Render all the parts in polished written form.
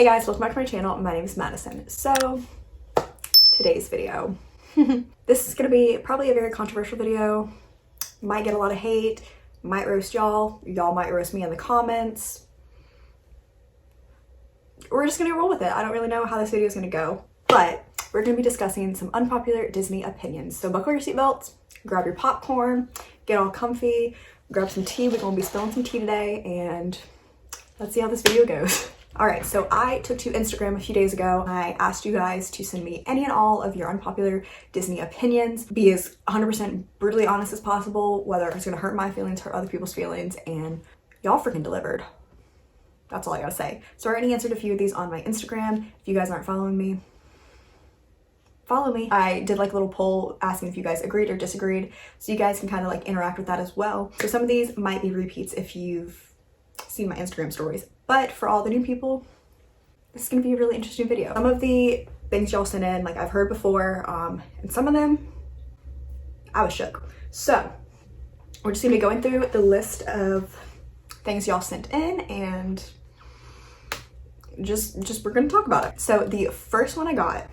Hey guys, welcome back to my channel. My name is Madison. So, today's video. This is gonna be probably a very controversial video. Might get a lot of hate, might roast y'all. Y'all might roast me in the comments. We're just gonna roll with it. I don't really know how this video is gonna go, but we're gonna be discussing some unpopular Disney opinions. So buckle your seatbelts, grab your popcorn, get all comfy, grab some tea. We're gonna be spilling some tea today, and let's see how this video goes. All right, so I took to Instagram a few days ago. I asked you guys to send me any and all of your unpopular Disney opinions. Be as 100% brutally honest as possible, whether it's gonna hurt my feelings, hurt other people's feelings, and y'all freaking delivered. That's all I gotta say. So I already answered a few of these on my Instagram. If you guys aren't following me, follow me. I did like a little poll asking if you guys agreed or disagreed, so you guys can kind of like interact with that as well. So some of these might be repeats if you've seen my Instagram stories. But for all the new people, this is gonna be a really interesting video. Some of the things y'all sent in, like I've heard before, and some of them, I was shook. So we're just gonna be going through the list of things y'all sent in and just we're gonna talk about it. So the first one I got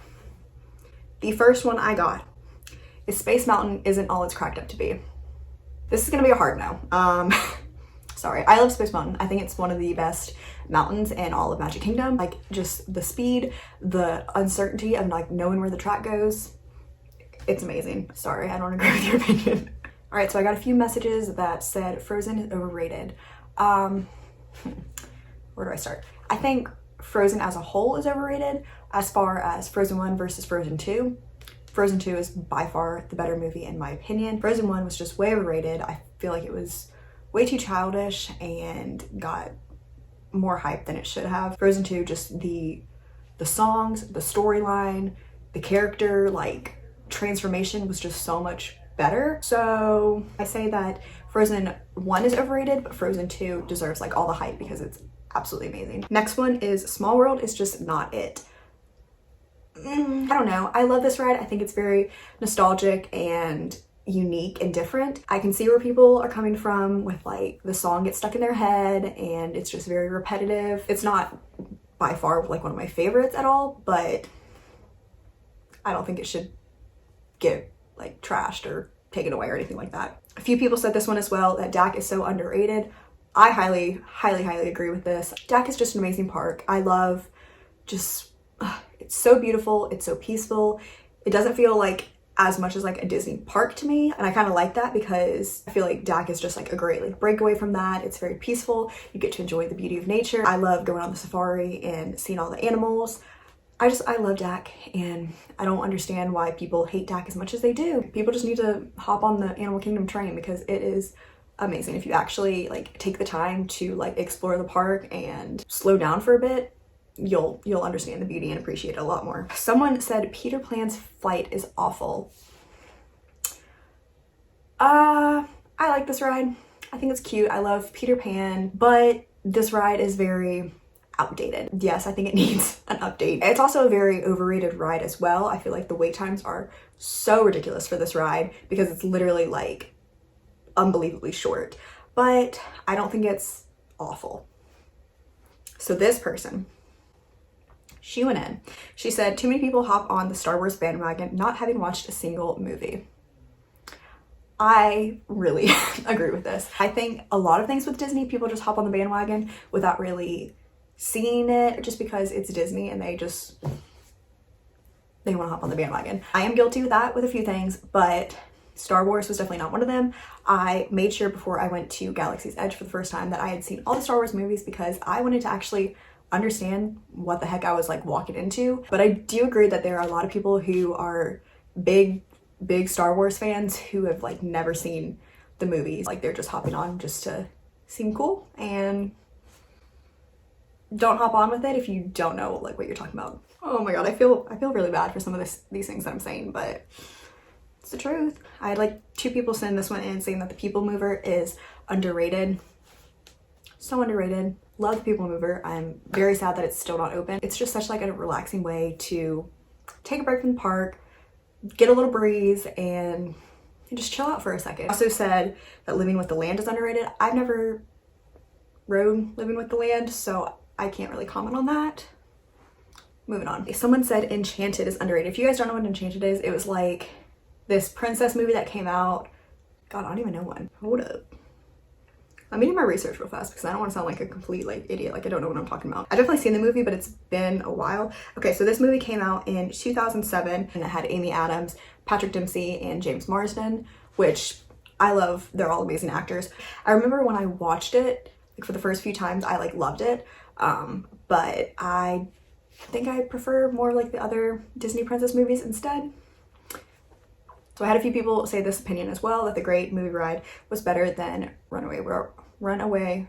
is Space Mountain isn't all it's cracked up to be. This is gonna be a hard no. Sorry, I love Space Mountain. I think it's one of the best mountains in all of Magic Kingdom. Like just the speed, the uncertainty of like knowing where the track goes. It's amazing. Sorry, I don't agree with your opinion. All right, so I got a few messages that said Frozen is overrated. Where do I start? I think Frozen as a whole is overrated as far as Frozen 1 versus Frozen 2. Frozen 2 is by far the better movie in my opinion. Frozen 1 was just way overrated. I feel like it was way too childish and got more hype than it should have. Frozen 2, just the songs, the storyline, the character like transformation was just so much better. So I say that Frozen 1 is overrated, but Frozen 2 deserves like all the hype because it's absolutely amazing. Next one is Small World is just not it. I don't know. I love this ride. I think it's very nostalgic and unique and different. I can see where people are coming from with like the song gets stuck in their head and it's just very repetitive. It's not by far like one of my favorites at all, but I don't think it should get like trashed or taken away or anything like that. A few people said this one as well, that DAC is so underrated. I highly agree with this. DAC is just an amazing park. I love just, it's so beautiful. It's so peaceful. It doesn't feel like as much as like a Disney park to me. And I kind of like that because I feel like DAC is just like a great like breakaway from that. It's very peaceful. You get to enjoy the beauty of nature. I love going on the safari and seeing all the animals. I love DAC and I don't understand why people hate DAC as much as they do. People just need to hop on the Animal Kingdom train because it is amazing. If you actually like take the time to like explore the park and slow down for a bit, you'll understand the beauty and appreciate it a lot more. Someone said Peter Pan's flight is awful. I like this ride. I think it's cute. I love Peter Pan, but this ride is very outdated. Yes, I think it needs an update. It's also a very overrated ride as well. I feel like the wait times are so ridiculous for this ride because it's literally like unbelievably short, but I don't think it's awful. So this person, she went in. She said, too many people hop on the Star Wars bandwagon not having watched a single movie. I really agree with this. I think a lot of things with Disney, people just hop on the bandwagon without really seeing it just because it's Disney and they want to hop on the bandwagon. I am guilty with that with a few things, but Star Wars was definitely not one of them. I made sure before I went to Galaxy's Edge for the first time that I had seen all the Star Wars movies because I wanted to actually understand what the heck I was like walking into. But I do agree that there are a lot of people who are big Star Wars fans who have like never seen the movies. Like they're just hopping on just to seem cool, and don't hop on with it if you don't know like what you're talking about. Oh my god, I feel really bad for some of these things that I'm saying, but it's the truth. I had like 2 people send this one in saying that the People Mover is underrated. So underrated. Love the People Mover. I'm very sad that it's still not open. It's just such like a relaxing way to take a break from the park, get a little breeze, and just chill out for a second. Also said that Living with the Land is underrated. I've never rode Living with the Land, so I can't really comment on that. moving on. Someone said Enchanted is underrated. If you guys don't know what Enchanted is, it was like this princess movie that came out. God, I don't even know one. Hold up. Let me do my research real fast because I don't want to sound like a complete like idiot, like I don't know what I'm talking about. I've definitely seen the movie, but it's been a while. Okay, so this movie came out in 2007 and it had Amy Adams, Patrick Dempsey, and James Marsden, which I love. They're all amazing actors. I remember when I watched it, like for the first few times, I like loved it. But I think I prefer more like the other Disney princess movies instead. So I had a few people say this opinion as well, that The Great Movie Ride was better than Runaway Railway.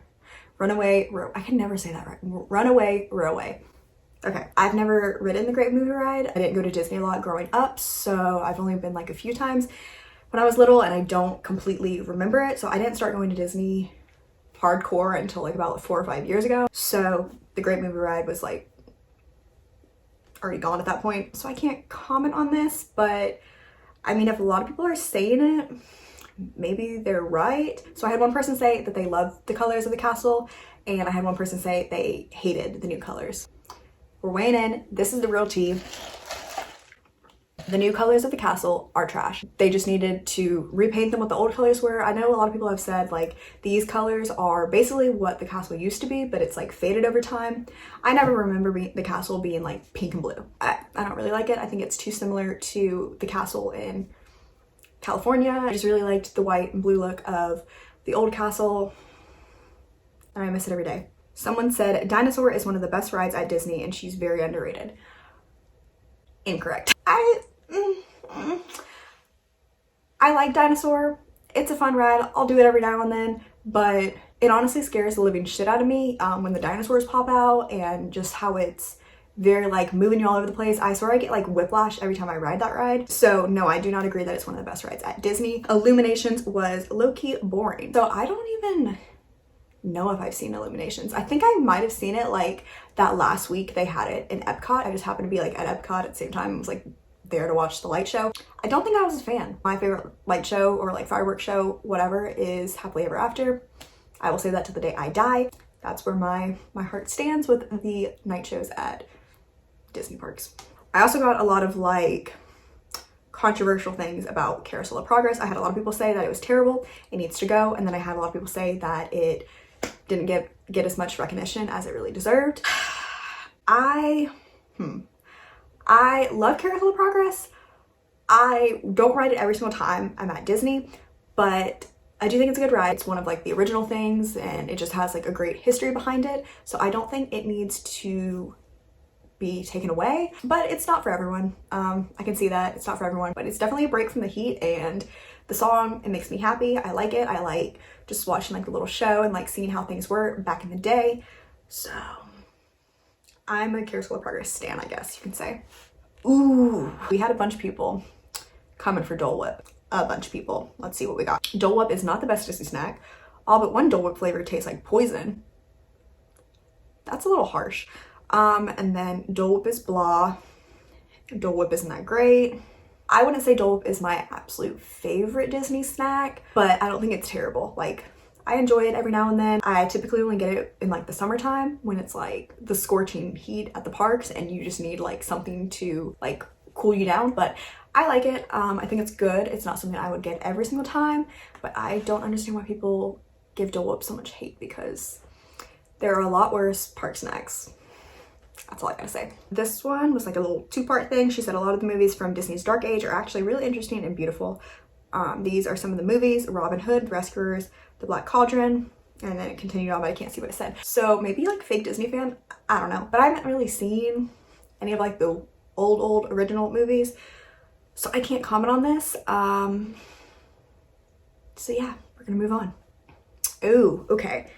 I can never say that right. Runaway Railway. Okay, I've never ridden The Great Movie Ride. I didn't go to Disney a lot growing up, so I've only been like a few times when I was little and I don't completely remember it. So I didn't start going to Disney hardcore until like about 4 or 5 years ago. So The Great Movie Ride was like already gone at that point. So I can't comment on this, but I mean, if a lot of people are saying it, maybe they're right. So I had one person say that they loved the colors of the castle, and I had one person say they hated the new colors. We're weighing in. This is the real tea. The new colors of the castle are trash. They just needed to repaint them what the old colors were. I know a lot of people have said like these colors are basically what the castle used to be, but it's like faded over time. I never remember the castle being like pink and blue. I don't really like it. I think it's too similar to the castle in California. I just really liked the white and blue look of the old castle, and I miss it every day. Someone said Dinosaur is one of the best rides at Disney and she's very underrated. Incorrect. I like Dinosaur. It's a fun ride. I'll do it every now and then, but it honestly scares the living shit out of me when the dinosaurs pop out and just how it's very like moving you all over the place. I swear I get like whiplash every time I ride that ride. So no, I do not agree that it's one of the best rides at Disney. Illuminations was low-key boring. So I don't even know if I've seen Illuminations. I think I might have seen it like that last week they had it in Epcot. I just happened to be like at Epcot at the same time. I was like there to watch the light show. I don't think I was a fan. My favorite light show or like fireworks show, whatever, is Happily Ever After. I will say that to the day I die. That's where my heart stands with the night shows at Disney parks. I also got a lot of like controversial things about Carousel of Progress. I had a lot of people say that it was terrible, it needs to go, and then I had a lot of people say that it didn't get as much recognition as it really deserved. I love Carousel of Progress. I don't ride it every single time I'm at Disney, but I do think it's a good ride. It's one of like the original things and it just has like a great history behind it. So I don't think it needs to be taken away, but it's not for everyone. I can see that it's not for everyone, but it's definitely a break from the heat, and the song, it makes me happy. I like it. I like just watching like the little show and like seeing how things were back in the day. So I'm a Carousel of Progress stan, I guess you can say. Ooh, we had a bunch of people coming for Dole Whip. A bunch of people. Let's see what we got. Dole Whip is not the best Disney snack. All but one Dole Whip flavor tastes like poison. That's a little harsh. And then Dole Whip is blah. Dole Whip isn't that great. I wouldn't say Dole Whip is my absolute favorite Disney snack, but I don't think it's terrible. Like, I enjoy it every now and then. I typically only get it in like the summertime when it's like the scorching heat at the parks and you just need like something to like cool you down, but I like it. I think it's good. It's not something I would get every single time, but I don't understand why people give Dole Whip so much hate because there are a lot worse park snacks. That's all I gotta say. This one was like a little two-part thing. She said a lot of the movies from Disney's Dark Age are actually really interesting and beautiful. These are some of the movies: Robin Hood, The Rescuers, The Black Cauldron, and then it continued on, but I can't see what it said. So maybe like fake Disney fan, I don't know. But I haven't really seen any of like the old original movies, so I can't comment on this. So yeah, we're gonna move on. Ooh, okay.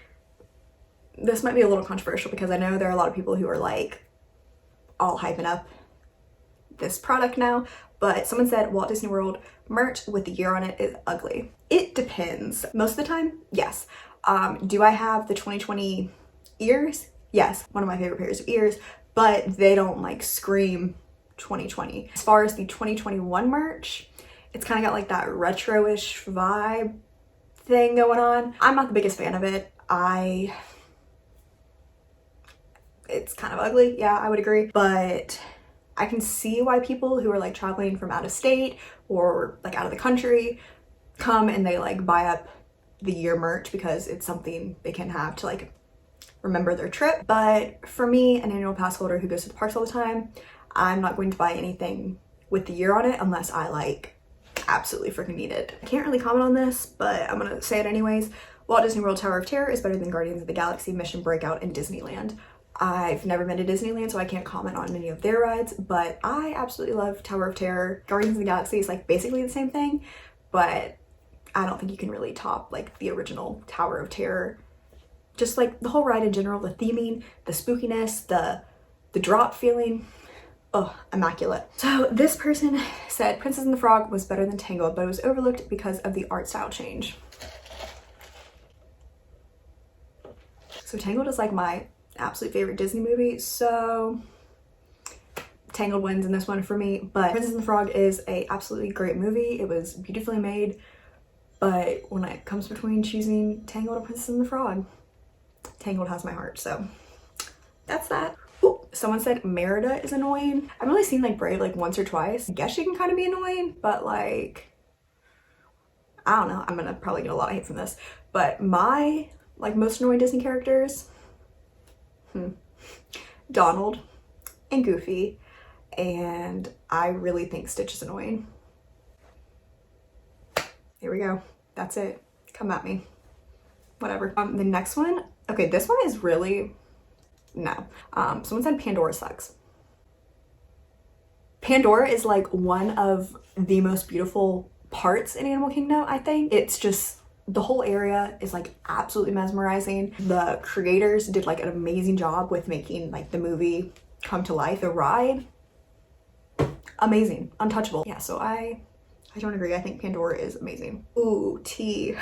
This might be a little controversial because I know there are a lot of people who are like all hyping up this product now, but someone said Walt Disney World merch with the year on it is ugly. It depends. Most of the time, yes. Do I have the 2020 ears? Yes, one of my favorite pairs of ears, but they don't like scream 2020. As far as the 2021 merch, it's kind of got like that retro-ish vibe thing going on. I'm not the biggest fan of it. it's kind of ugly. Yeah, I would agree. But I can see why people who are like traveling from out of state or like out of the country come and they like buy up the year merch because it's something they can have to like remember their trip. But for me, an annual pass holder who goes to the parks all the time, I'm not going to buy anything with the year on it unless I like absolutely freaking need it. I can't really comment on this, but I'm gonna say it anyways. Walt Disney World Tower of Terror is better than Guardians of the Galaxy Mission Breakout in Disneyland. I've never been to Disneyland, so I can't comment on any of their rides, but I absolutely love Tower of Terror. Guardians of the Galaxy is like basically the same thing, but I don't think you can really top like the original Tower of Terror. Just like the whole ride in general, the theming, the spookiness, the drop feeling, oh, immaculate. So this person said Princess and the Frog was better than Tangled, but it was overlooked because of the art style change. So Tangled is like my absolute favorite Disney movie, so Tangled wins in this one for me. But Princess and the Frog is a absolutely great movie. It was beautifully made, but when it comes between choosing Tangled or Princess and the Frog, Tangled has my heart, so that's that. Ooh, someone said Merida is annoying. I've only seen like Brave like once or twice. I guess she can kind of be annoying, but like, I don't know. I'm gonna probably get a lot of hate from this, but my like most annoying Disney characters, Donald and Goofy, and I really think Stitch is annoying. Here we go. That's it. Come at me. Whatever. The next one, okay, this one is really, no. Someone said Pandora sucks. Pandora is like one of the most beautiful parts in Animal Kingdom, I think. It's just, the whole area is like absolutely mesmerizing. The creators did like an amazing job with making like the movie come to life. The ride, amazing, untouchable. Yeah, so I don't agree. I think Pandora is amazing. Ooh, tea.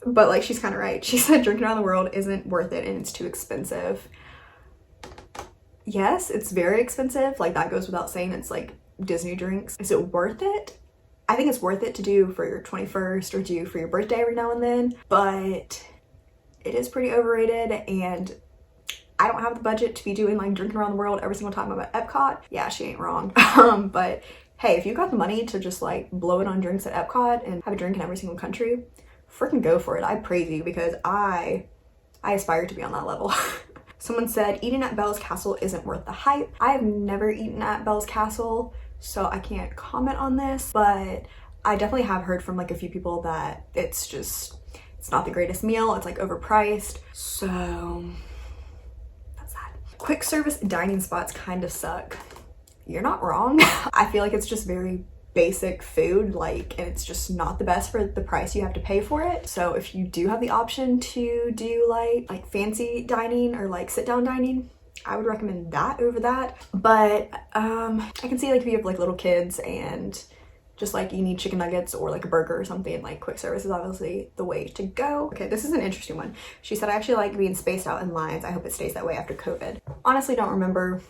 But like, she's kind of right. She said drinking around the world isn't worth it and it's too expensive. Yes, it's very expensive. Like that goes without saying. It's like Disney drinks. Is it worth it? I think it's worth it to do for your 21st or do for your birthday every now and then, but it is pretty overrated and I don't have the budget to be doing like drinking around the world every single time I'm at Epcot. Yeah, she ain't wrong. But hey, if you got the money to just like blow it on drinks at Epcot and have a drink in every single country, freaking go for it. I praise you because I aspire to be on that level. Someone said eating at Belle's Castle isn't worth the hype. I have never eaten at Belle's Castle, so I can't comment on this, but I definitely have heard from like a few people that it's not the greatest meal. It's like overpriced. So that's that. Quick service dining spots kind of suck. You're not wrong. I feel like it's just very basic food, like, and it's just not the best for the price you have to pay for it. So if you do have the option to do like fancy dining or like sit down dining, I would recommend that over that. But I can see like if you have like little kids and just like you need chicken nuggets or like a burger or something, like quick service is obviously the way to go. Okay, this is an interesting one. She said, I actually like being spaced out in lines. I hope it stays that way after COVID. Honestly, don't remember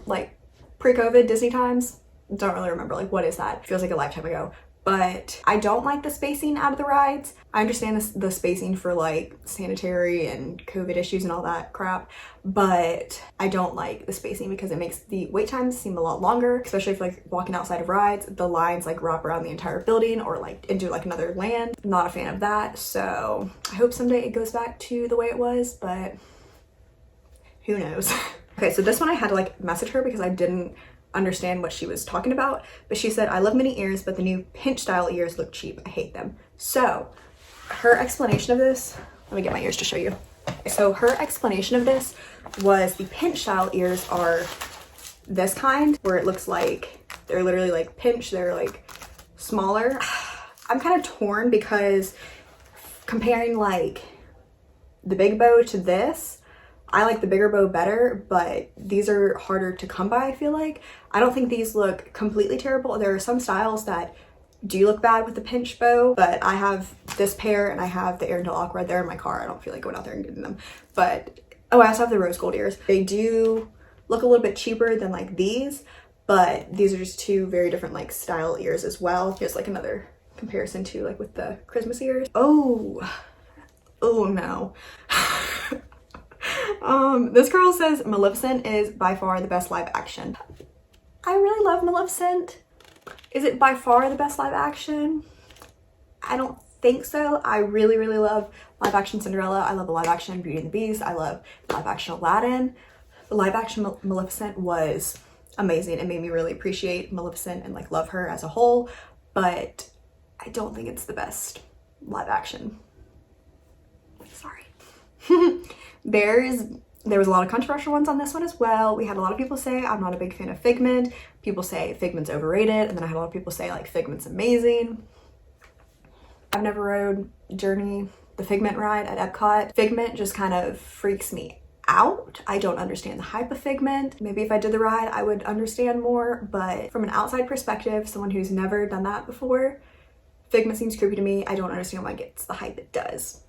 like pre-COVID Disney times. Don't really remember like what is that. Feels like a lifetime ago. But I don't like the spacing out of the rides. I understand the spacing for like sanitary and COVID issues and all that crap, but I don't like the spacing because it makes the wait times seem a lot longer, especially if like walking outside of rides, the lines like wrap around the entire building or like into like another land. Not a fan of that. So I hope someday it goes back to the way it was, but who knows? Okay, so this one I had to like message her because I didn't understand what she was talking about, but she said, I love mini ears, but the new pinch style ears look cheap. I hate them. So her explanation of this, let me get my ears to show you. So her explanation of this was the pinch style ears are this kind where it looks like they're literally like pinch, they're like smaller. I'm kind of torn because comparing like the big bow to this, I like the bigger bow better, but these are harder to come by, I feel like. I don't think these look completely terrible. There are some styles that do look bad with the pinch bow, but I have this pair and I have the Arendelle Aqua there in my car. I don't feel like going out there and getting them. But, oh, I also have the rose gold ears. They do look a little bit cheaper than like these, but these are just two very different like style ears as well. Here's like another comparison to like with the Christmas ears. Oh no. This girl says Maleficent is by far the best live action. I really love Maleficent. Is it by far the best live action? I don't think so. I really, really love live action Cinderella. I love the live action Beauty and the Beast. I love the live action Aladdin. The live action Maleficent was amazing. It made me really appreciate Maleficent and like love her as a whole, but I don't think it's the best live action. Sorry. There was a lot of controversial ones on this one as well. We had a lot of people say I'm not a big fan of Figment. People say Figment's overrated, and then I had a lot of people say like Figment's amazing. I've never rode Journey, the Figment ride at Epcot. Figment just kind of freaks me out. I don't understand the hype of Figment. Maybe if I did the ride, I would understand more, but from an outside perspective, someone who's never done that before, Figment seems creepy to me. I don't understand why it gets the hype it does.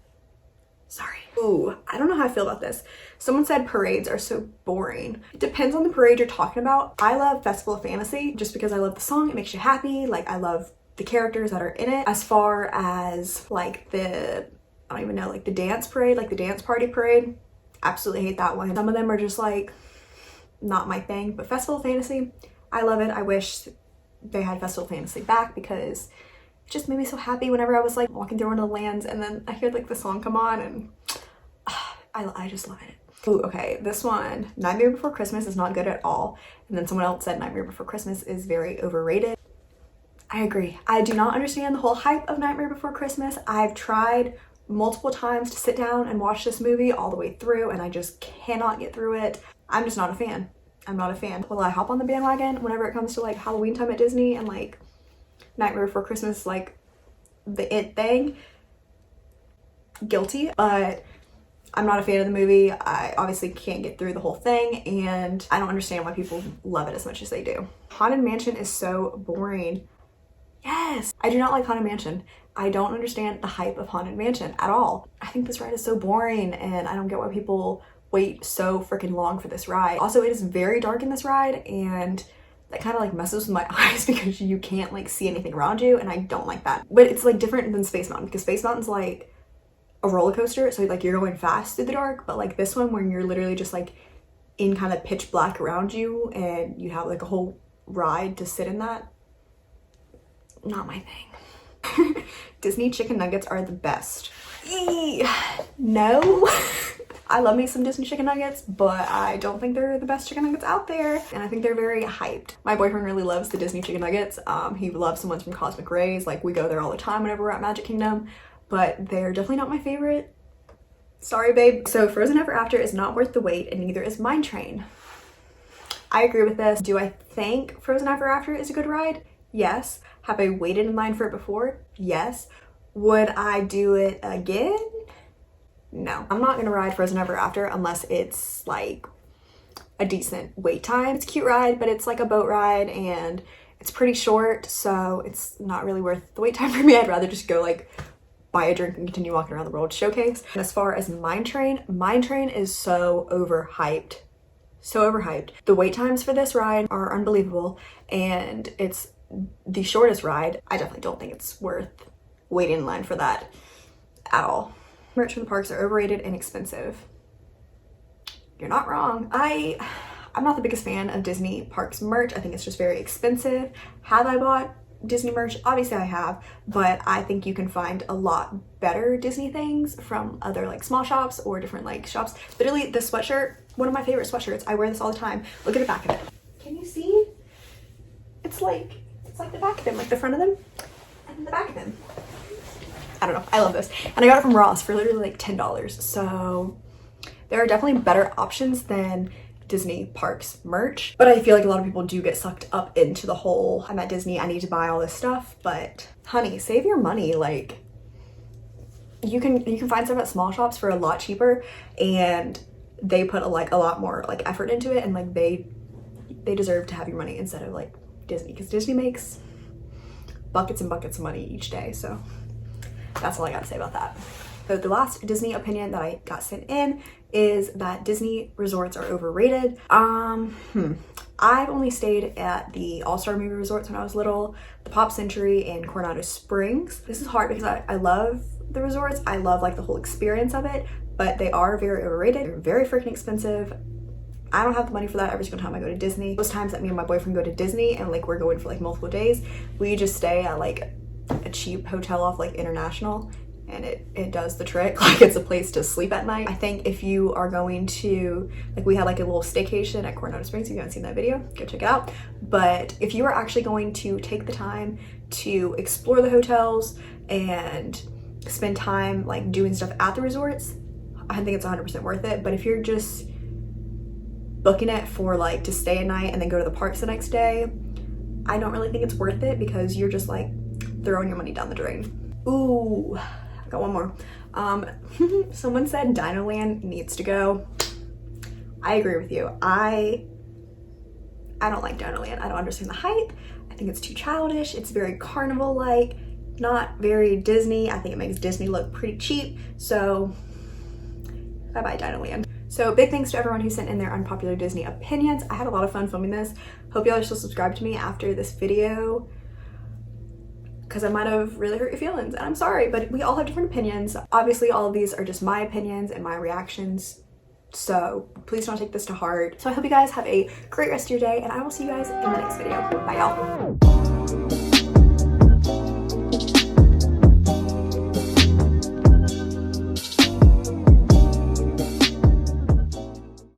Sorry. Ooh, I don't know how I feel about this. Someone said parades are so boring. It depends on the parade you're talking about. I love Festival of Fantasy just because I love the song. It makes you happy. Like, I love the characters that are in it. As far as like I don't even know, like the dance parade, like the dance party parade, absolutely hate that one. Some of them are just like not my thing, but Festival of Fantasy, I love it. I wish they had Festival of Fantasy back because it just made me so happy whenever I was like walking through one of the lands and then I hear like the song come on and I just love it. Ooh, okay, this one, Nightmare Before Christmas is not good at all. And then someone else said Nightmare Before Christmas is very overrated. I agree. I do not understand the whole hype of Nightmare Before Christmas. I've tried multiple times to sit down and watch this movie all the way through and I just cannot get through it. I'm just not a fan. I'm not a fan. Will I hop on the bandwagon whenever it comes to like Halloween time at Disney and like Nightmare Before Christmas, like the it thing? Guilty, but I'm not a fan of the movie. I obviously can't get through the whole thing and I don't understand why people love it as much as they do. Haunted Mansion is so boring. Yes, I do not like Haunted Mansion. I don't understand the hype of Haunted Mansion at all. I think this ride is so boring and I don't get why people wait so freaking long for this ride. Also, it is very dark in this ride and that kind of like messes with my eyes because you can't like see anything around you and I don't like that. But it's like different than Space Mountain because Space Mountain's like a roller coaster, so like you're going fast through the dark, but like this one where you're literally just like in kind of pitch black around you and you have like a whole ride to sit in that, not my thing. Disney chicken nuggets are the best. No. I love me some Disney chicken nuggets, but I don't think they're the best chicken nuggets out there. And I think they're very hyped. My boyfriend really loves the Disney chicken nuggets. He loves the ones from Cosmic Rays. Like we go there all the time whenever we're at Magic Kingdom, but they're definitely not my favorite. Sorry, babe. So Frozen Ever After is not worth the wait and neither is Mine Train. I agree with this. Do I think Frozen Ever After is a good ride? Yes. Have I waited in line for it before? Yes. Would I do it again? No. I'm not gonna ride Frozen Ever After unless it's like a decent wait time. It's a cute ride, but it's like a boat ride and it's pretty short, so it's not really worth the wait time for me. I'd rather just go like buy a drink and continue walking around the World Showcase. And as far as Mine Train is so overhyped. So overhyped. The wait times for this ride are unbelievable and it's the shortest ride. I definitely don't think it's worth waiting in line for that at all. Merch from the parks are overrated and expensive. You're not wrong. I'm not the biggest fan of Disney parks merch. I think it's just very expensive. Have I bought Disney merch? Obviously I have, but I think you can find a lot better Disney things from other like small shops or different like shops. Literally this sweatshirt, one of my favorite sweatshirts. I wear this all the time. Look at the back of it. Can you see? It's like the back of them, like the front of them and the back of them. I don't know, I love this. And I got it from Ross for literally like $10. So there are definitely better options than Disney parks merch, but I feel like a lot of people do get sucked up into the whole I'm at Disney, I need to buy all this stuff. But honey, save your money. Like you can find stuff at small shops for a lot cheaper and they put a lot more like effort into it and like they deserve to have your money instead of like Disney, because Disney makes buckets and buckets of money each day. So that's all I got to say about that. So the last Disney opinion that I got sent in is that Disney resorts are overrated. I've only stayed at the All-Star Movie resorts when I was little, the Pop Century and Coronado Springs. This is hard because I love the resorts. I love like the whole experience of it, but they are very overrated. They're very freaking expensive. I don't have the money for that every single time I go to Disney. Those times that me and my boyfriend go to Disney and like we're going for like multiple days, we just stay at like a cheap hotel off like International, and it does the trick. Like it's a place to sleep at night. I think if you are going to, like we had like a little staycation at Coronado Springs. If you haven't seen that video, go check it out. But if you are actually going to take the time to explore the hotels and spend time like doing stuff at the resorts, I think it's 100% worth it. But if you're just booking it for like to stay a night and then go to the parks the next day, I don't really think it's worth it, because you're just like throwing your money down the drain. Ooh, I got one more. Someone said Dinoland needs to go. I agree with you. I don't like Dinoland. I don't understand the hype. I think it's too childish. It's very carnival-like, not very Disney. I think it makes Disney look pretty cheap. So bye-bye Dinoland. So big thanks to everyone who sent in their unpopular Disney opinions. I had a lot of fun filming this. Hope y'all are still subscribed to me after this video, because I might have really hurt your feelings, and I'm sorry, but we all have different opinions. Obviously all of these are just my opinions and my reactions, so please don't take this to heart. So I hope you guys have a great rest of your day, and I will see you guys in the next video. Bye y'all.